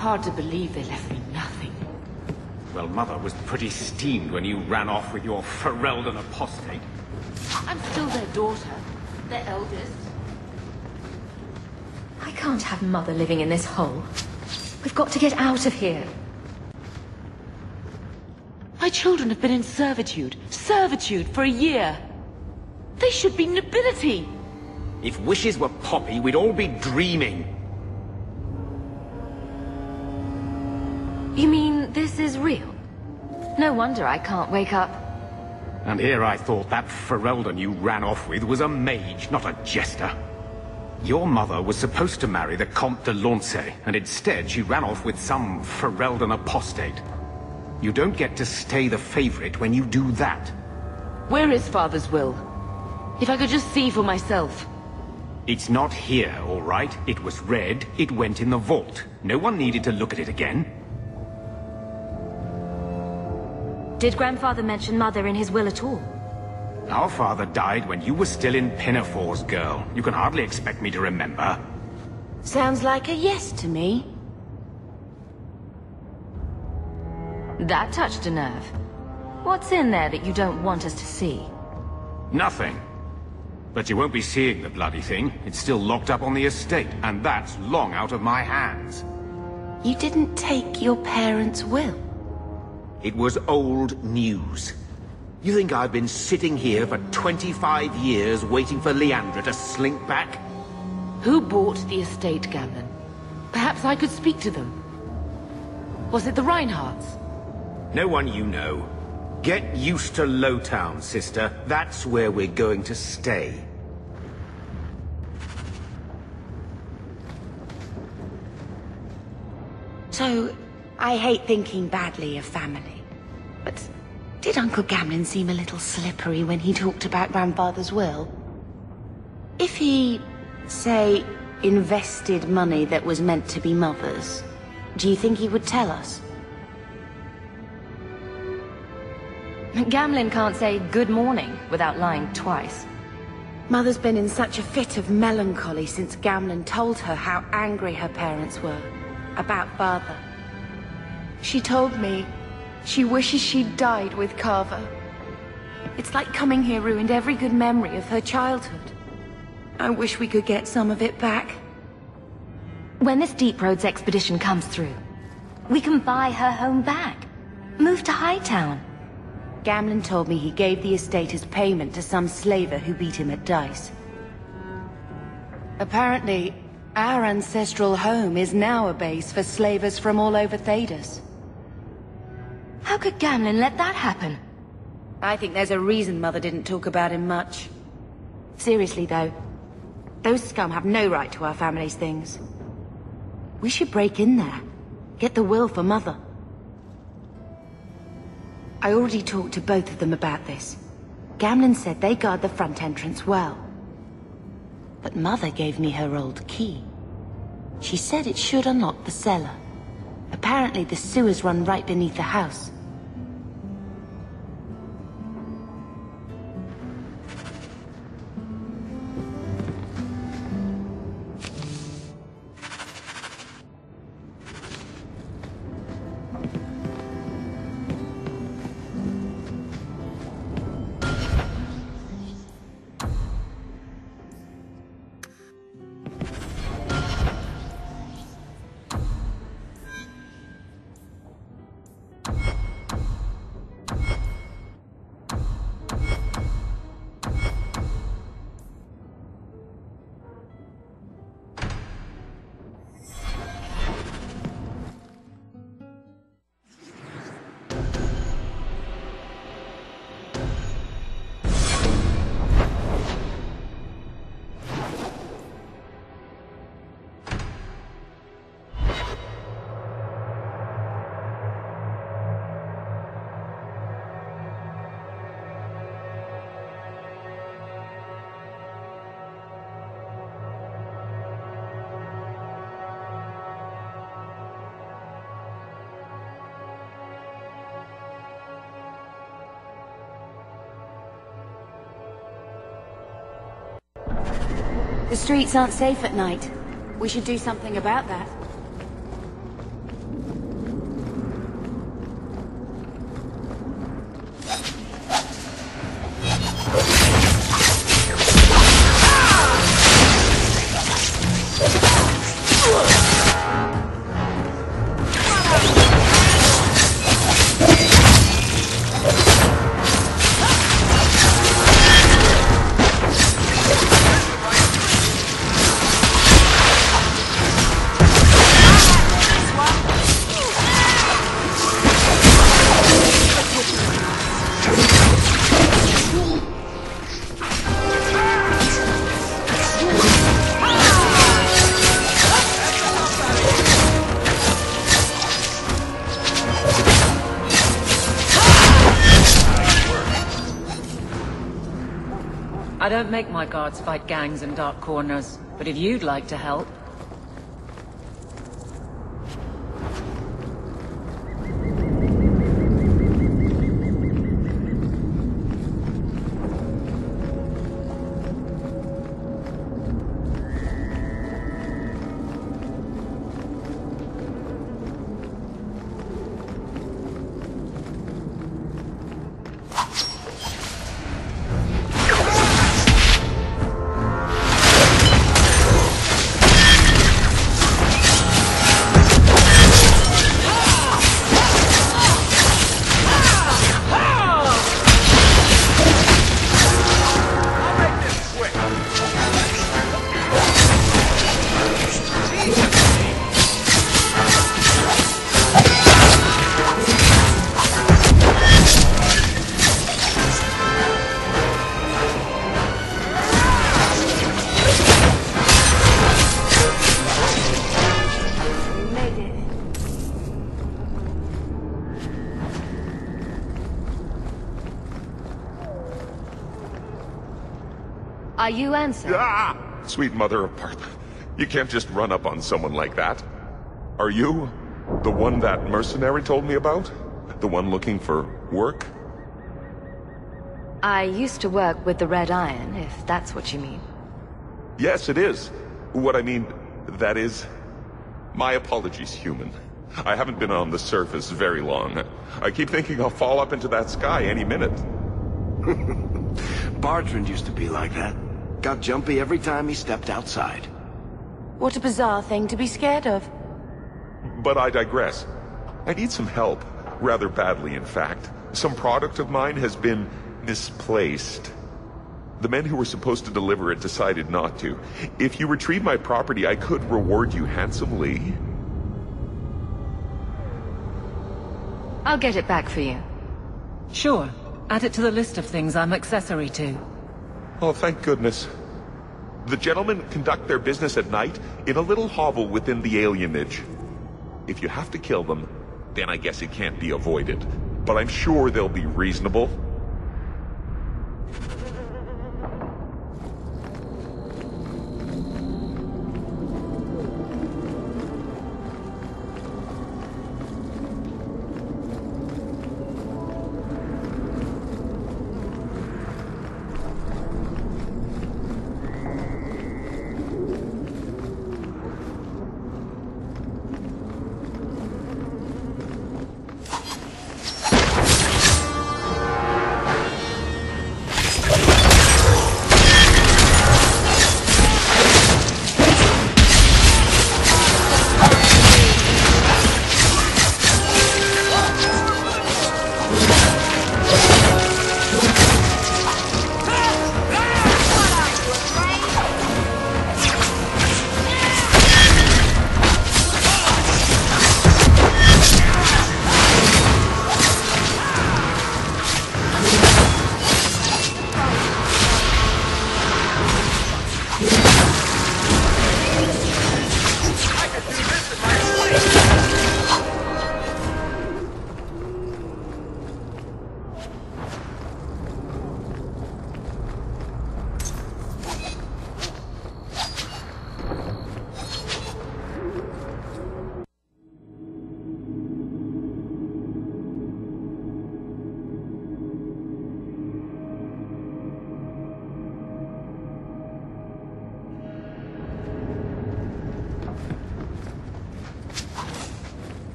Hard to believe they left me nothing. Well, Mother was pretty steamed when you ran off with your Ferelden apostate. I'm still their daughter, their eldest. I can't have Mother living in this hole. We've got to get out of here. My children have been in servitude for a year. They should be nobility. If wishes were poppy, we'd all be dreaming. You mean this is real? No wonder I can't wake up. And here I thought that Ferelden you ran off with was a mage, not a jester. Your mother was supposed to marry the Comte de Launcey, and instead she ran off with some Ferelden apostate. You don't get to stay the favorite when you do that. Where is Father's will? If I could just see for myself. It's not here, all right? It was read, it went in the vault. No one needed to look at it again. Did Grandfather mention Mother in his will at all? Our father died when you were still in Pinafores, girl. You can hardly expect me to remember. Sounds like a yes to me. That touched a nerve. What's in there that you don't want us to see? Nothing. But you won't be seeing the bloody thing. It's still locked up on the estate, and that's long out of my hands. You didn't take your parents' will? It was old news. You think I've been sitting here for 25 years waiting for Leandra to slink back? Who bought the estate, Gamlen? Perhaps I could speak to them. Was it the Reinhardts? No one you know. Get used to Lowtown, sister. That's where we're going to stay. So, I hate thinking badly of family, but did Uncle Gamlen seem a little slippery when he talked about Grandfather's will? If he, say, invested money that was meant to be Mother's, do you think he would tell us? Gamlen can't say good morning without lying twice. Mother's been in such a fit of melancholy since Gamlen told her how angry her parents were about Father. She told me she wishes she'd died with Carver. It's like coming here ruined every good memory of her childhood. I wish we could get some of it back. When this Deep Roads expedition comes through, we can buy her home back. Move to Hightown. Gamlen told me he gave the estate as payment to some slaver who beat him at dice. Apparently, our ancestral home is now a base for slavers from all over Tethras. How could Gamlen let that happen? I think there's a reason Mother didn't talk about him much. Seriously, though, those scum have no right to our family's things. We should break in there. Get the will for Mother. I already talked to both of them about this. Gamlen said they guard the front entrance well. But Mother gave me her old key. She said it should unlock the cellar. Apparently the sewers run right beneath the house. The streets aren't safe at night. We should do something about that. don't make my guards fight gangs in dark corners, but if you'd like to help... Are you Ansel? Ah! Sweet mother of Parth. You can't just run up on someone like that. Are you the one that mercenary told me about? The one looking for work? I used to work with the Red Iron, if that's what you mean. Yes, it is. What I mean, that is... My apologies, human. I haven't been on the surface very long. I keep thinking I'll fall up into that sky any minute. Bartrand used to be like that. Got jumpy every time he stepped outside. What a bizarre thing to be scared of. But I digress. I need some help. Rather badly, in fact. Some product of mine has been misplaced. The men who were supposed to deliver it decided not to. If you retrieve my property, I could reward you handsomely. I'll get it back for you. Sure. Add it to the list of things I'm accessory to. Oh, thank goodness. The gentlemen conduct their business at night in a little hovel within the Alienage. If you have to kill them, then I guess it can't be avoided. But I'm sure they'll be reasonable.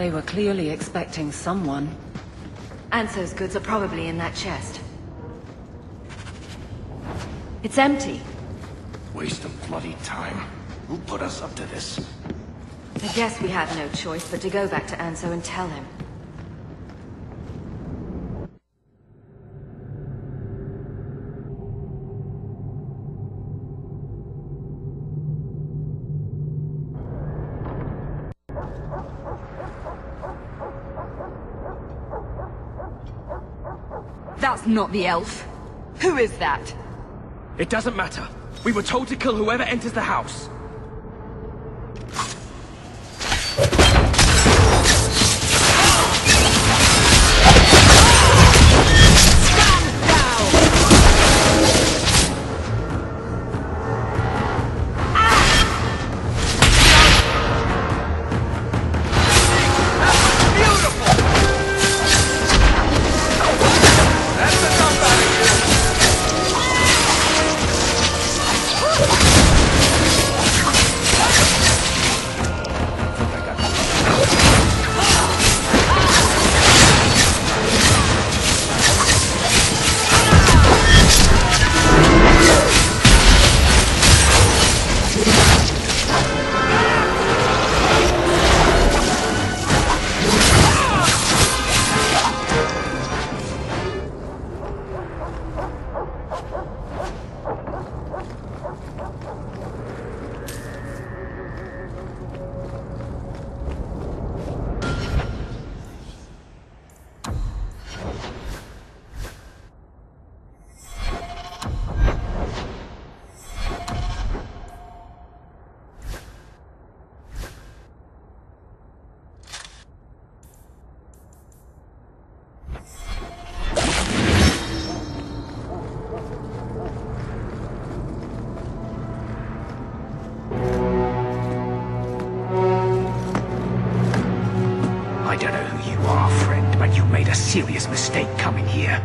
They were clearly expecting someone. Anso's goods are probably in that chest. It's empty. Waste of bloody time. Who put us up to this? I guess we had no choice but to go back to Anso and tell him. That's not the elf. Who is that? It doesn't matter. We were told to kill whoever enters the house. Serious mistake coming here.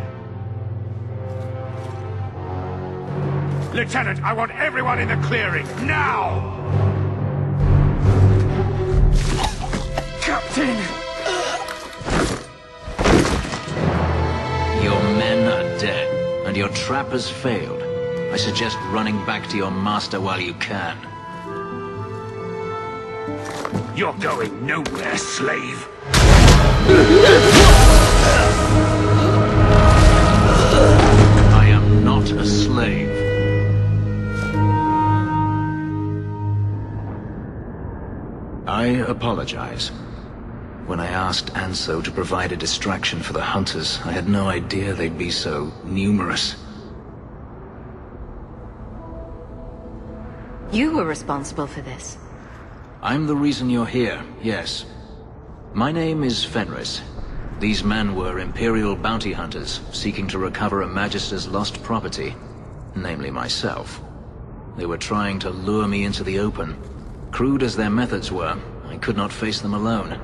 Lieutenant, I want everyone in the clearing, now! Captain! Your men are dead, and your trap has failed. I suggest running back to your master while you can. You're going nowhere, slave! I am not a slave. I apologize. When I asked Anso to provide a distraction for the hunters, I had no idea they'd be so numerous. You were responsible for this. I'm the reason you're here, yes. My name is Fenris. These men were Imperial bounty hunters, seeking to recover a Magister's lost property, namely myself. They were trying to lure me into the open. Crude as their methods were, I could not face them alone.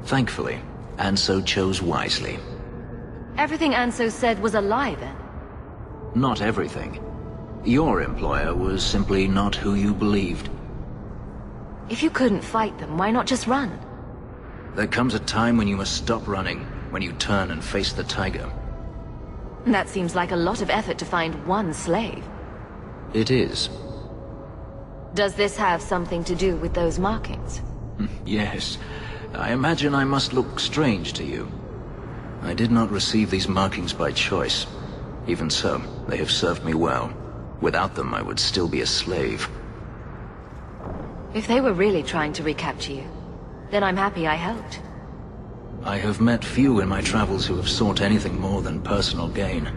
Thankfully, Anso chose wisely. Everything Anso said was a lie, then? Not everything. Your employer was simply not who you believed. If you couldn't fight them, why not just run? There comes a time when you must stop running, when you turn and face the tiger. That seems like a lot of effort to find one slave. It is. Does this have something to do with those markings? Yes. I imagine I must look strange to you. I did not receive these markings by choice. Even so, they have served me well. Without them, I would still be a slave. If they were really trying to recapture you, then I'm happy I helped. I have met few in my travels who have sought anything more than personal gain.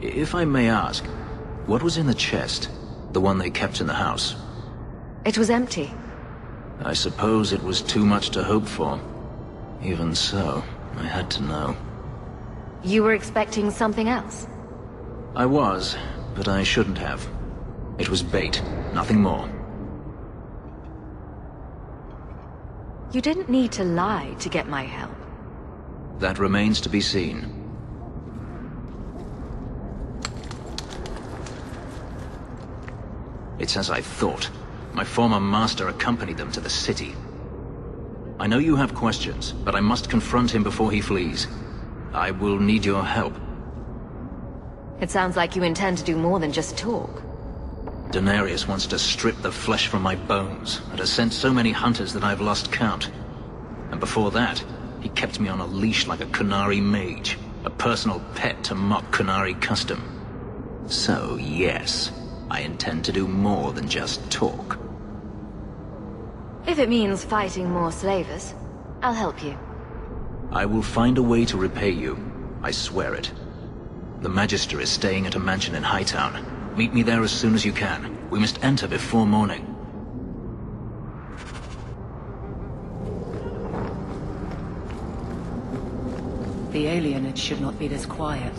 If I may ask, what was in the chest? The one they kept in the house? It was empty. I suppose it was too much to hope for. Even so, I had to know. You were expecting something else? I was, but I shouldn't have. It was bait, nothing more. You didn't need to lie to get my help. That remains to be seen. It's as I thought. My former master accompanied them to the city. I know you have questions, but I must confront him before he flees. I will need your help. It sounds like you intend to do more than just talk. Denarius wants to strip the flesh from my bones, and has sent so many hunters that I've lost count. And before that, he kept me on a leash like a Qunari mage, a personal pet to mock Qunari custom. So, yes, I intend to do more than just talk. If it means fighting more slavers, I'll help you. I will find a way to repay you. I swear it. The Magister is staying at a mansion in Hightown. Meet me there as soon as you can. We must enter before morning. The alienage should not be this quiet.